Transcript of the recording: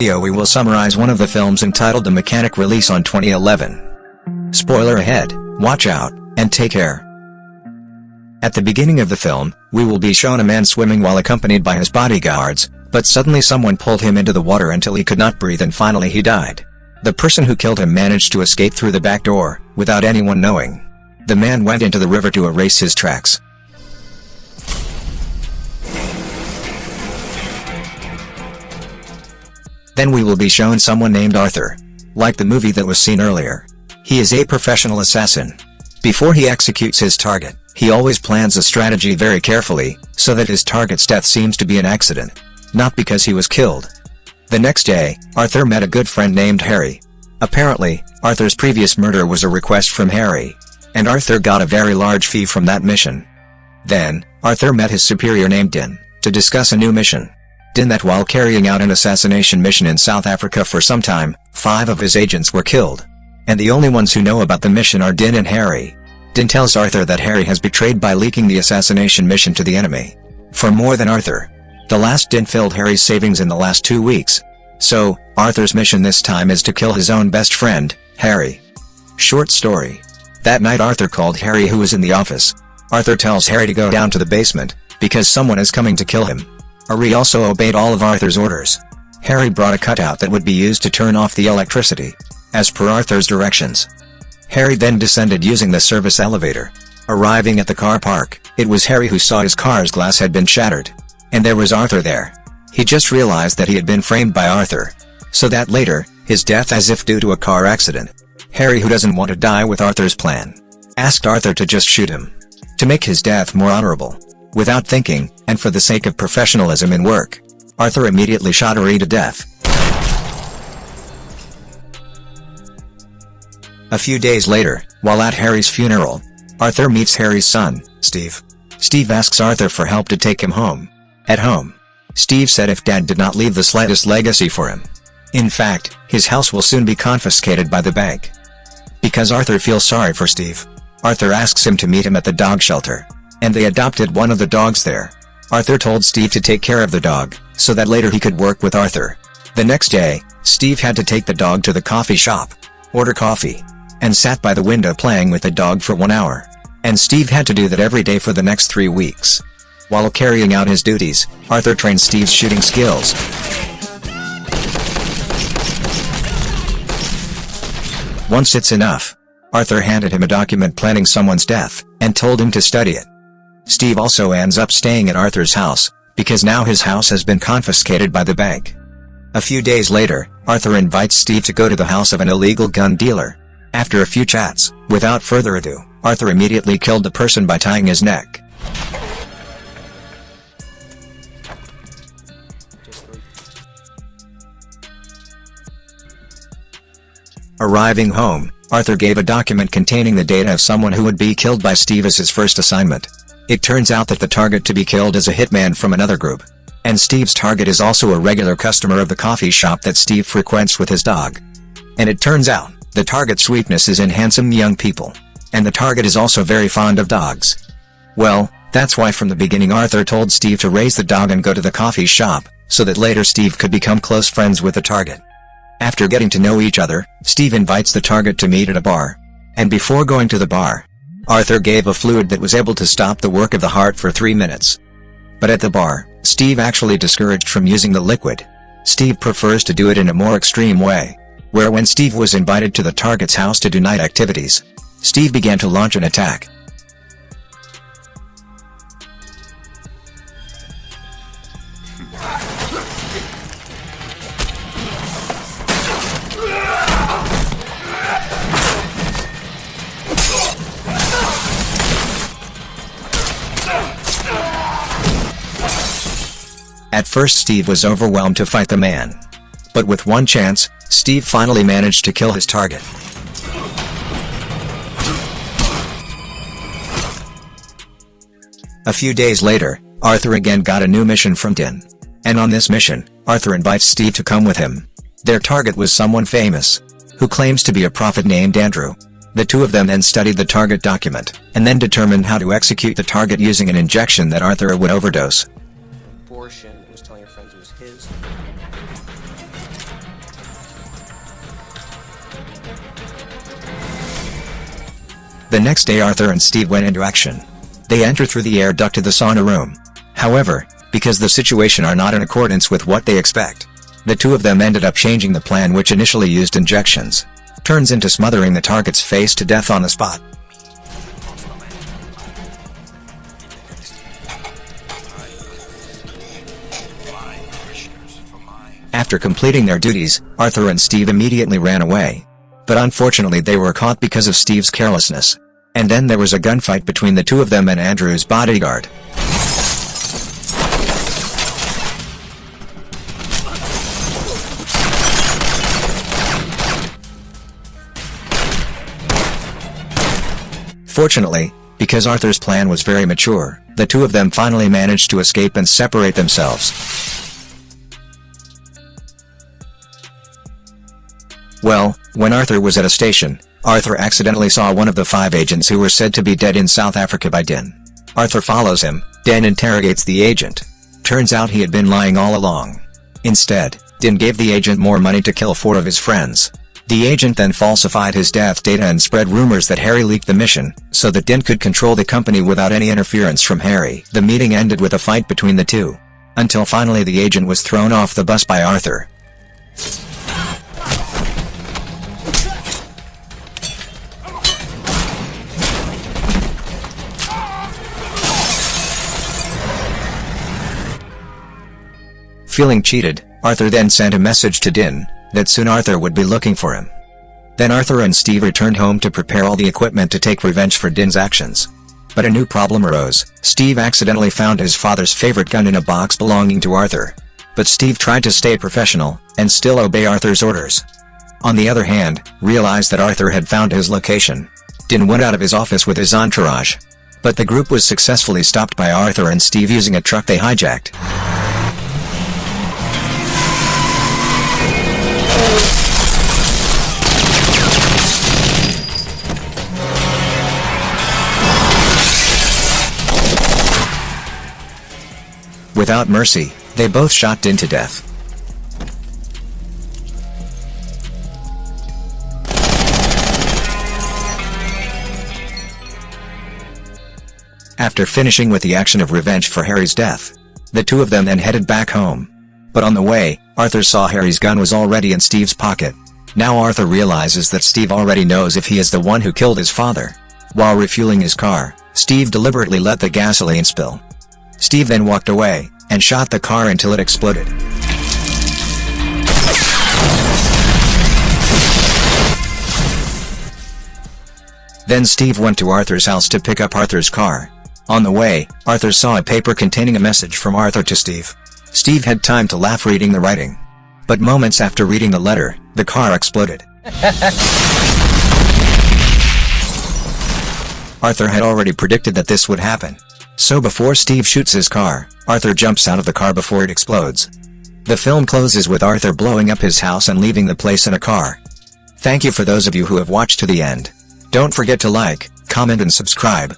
video we will summarize one of the films entitled The Mechanic, release on 2011. Spoiler ahead, watch out, and take care. At the beginning of the film, we will be shown a man swimming while accompanied by his bodyguards, but suddenly someone pulled him into the water until he could not breathe and finally he died. The person who killed him managed to escape through the back door, without anyone knowing. The man went into the river to erase his tracks. Then we will be shown someone named Arthur. Like the movie that was seen earlier. He is a professional assassin. Before he executes his target, he always plans a strategy very carefully, so that his target's death seems to be an accident, not because he was killed. The next day, Arthur met a good friend named Harry. Apparently, Arthur's previous murder was a request from Harry, and Arthur got a very large fee from that mission. Then, Arthur met his superior named Din, to discuss a new mission. Din that while carrying out an assassination mission in South Africa for some time, 5 of his agents were killed. And the only ones who know about the mission are Din and Harry. Din tells Arthur that Harry has betrayed by leaking the assassination mission to the enemy. For more than Arthur. The last Din filled Harry's savings in the last 2 weeks. So, Arthur's mission this time is to kill his own best friend, Harry. Short story. That night Arthur called Harry, who was in the office. Arthur tells Harry to go down to the basement, because someone is coming to kill him. Harry also obeyed all of Arthur's orders. Harry brought a cutout that would be used to turn off the electricity, as per Arthur's directions. Harry then descended using the service elevator. Arriving at the car park, it was Harry who saw his car's glass had been shattered. And there was Arthur there. He just realized that he had been framed by Arthur. So that later, his death as if due to a car accident. Harry, who doesn't want to die with Arthur's plan, asked Arthur to just shoot him. To make his death more honorable. Without thinking, and for the sake of professionalism in work, Arthur immediately shot Harry to death. A few days later, while at Harry's funeral, Arthur meets Harry's son, Steve. Steve asks Arthur for help to take him home. At home, Steve said if Dad did not leave the slightest legacy for him. In fact, his house will soon be confiscated by the bank. Because Arthur feels sorry for Steve, Arthur asks him to meet him at the dog shelter. And they adopted one of the dogs there. Arthur told Steve to take care of the dog, so that later he could work with Arthur. The next day, Steve had to take the dog to the coffee shop, order coffee, and sat by the window playing with the dog for 1 hour. And Steve had to do that every day for the next 3 weeks. While carrying out his duties, Arthur trained Steve's shooting skills. Once it's enough, Arthur handed him a document planning someone's death, and told him to study it. Steve also ends up staying at Arthur's house, because now his house has been confiscated by the bank. A few days later, Arthur invites Steve to go to the house of an illegal gun dealer. After a few chats, without further ado, Arthur immediately killed the person by tying his neck. Arriving home, Arthur gave a document containing the data of someone who would be killed by Steve as his first assignment. It turns out that the target to be killed is a hitman from another group. And Steve's target is also a regular customer of the coffee shop that Steve frequents with his dog. And it turns out, the target's weakness is in handsome young people. And the target is also very fond of dogs. Well, that's why from the beginning Arthur told Steve to raise the dog and go to the coffee shop, so that later Steve could become close friends with the target. After getting to know each other, Steve invites the target to meet at a bar. And before going to the bar, Arthur gave a fluid that was able to stop the work of the heart for 3 minutes. But at the bar, Steve actually discouraged from using the liquid. Steve prefers to do it in a more extreme way, where when Steve was invited to the target's house to do night activities, Steve began to launch an attack. At first Steve was overwhelmed to fight the man. But with one chance, Steve finally managed to kill his target. A few days later, Arthur again got a new mission from Din. And on this mission, Arthur invites Steve to come with him. Their target was someone famous, who claims to be a prophet named Andrew. The two of them then studied the target document, and then determined how to execute the target using an injection that Arthur would overdose. Abortion, it was telling your friends it was his. The next day Arthur and Steve went into action. They enter through the air duct to the sauna room. However, because the situation are not in accordance with what they expect, the two of them ended up changing the plan, which initially used injections, turns into smothering the target's face to death on the spot. After completing their duties, Arthur and Steve immediately ran away. But unfortunately they were caught because of Steve's carelessness. And then there was a gunfight between the two of them and Andrew's bodyguard. Fortunately, because Arthur's plan was very mature, the two of them finally managed to escape and separate themselves. Well, when Arthur was at a station, Arthur accidentally saw one of the 5 agents who were said to be dead in South Africa by Din. Arthur follows him. Din interrogates the agent. Turns out he had been lying all along. Instead, Din gave the agent more money to kill 4 of his friends. The agent then falsified his death data and spread rumors that Harry leaked the mission, so that Din could control the company without any interference from Harry. The meeting ended with a fight between the two, until finally the agent was thrown off the bus by Arthur. Feeling cheated, Arthur then sent a message to Din, that soon Arthur would be looking for him. Then Arthur and Steve returned home to prepare all the equipment to take revenge for Din's actions. But a new problem arose. Steve accidentally found his father's favorite gun in a box belonging to Arthur. But Steve tried to stay professional, and still obey Arthur's orders. On the other hand, realized that Arthur had found his location. Din went out of his office with his entourage. But the group was successfully stopped by Arthur and Steve using a truck they hijacked. Without mercy, they both shot Din to death. After finishing with the action of revenge for Harry's death, the two of them then headed back home. But on the way, Arthur saw Harry's gun was already in Steve's pocket. Now Arthur realizes that Steve already knows if he is the one who killed his father. While refueling his car, Steve deliberately let the gasoline spill. Steve then walked away, and shot the car until it exploded. Then Steve went to Arthur's house to pick up Arthur's car. On the way, Arthur saw a paper containing a message from Arthur to Steve. Steve had time to laugh reading the writing. But moments after reading the letter, the car exploded. Arthur had already predicted that this would happen. So before Steve shoots his car, Arthur jumps out of the car before it explodes. The film closes with Arthur blowing up his house and leaving the place in a car. Thank you for those of you who have watched to the end. Don't forget to like, comment and subscribe.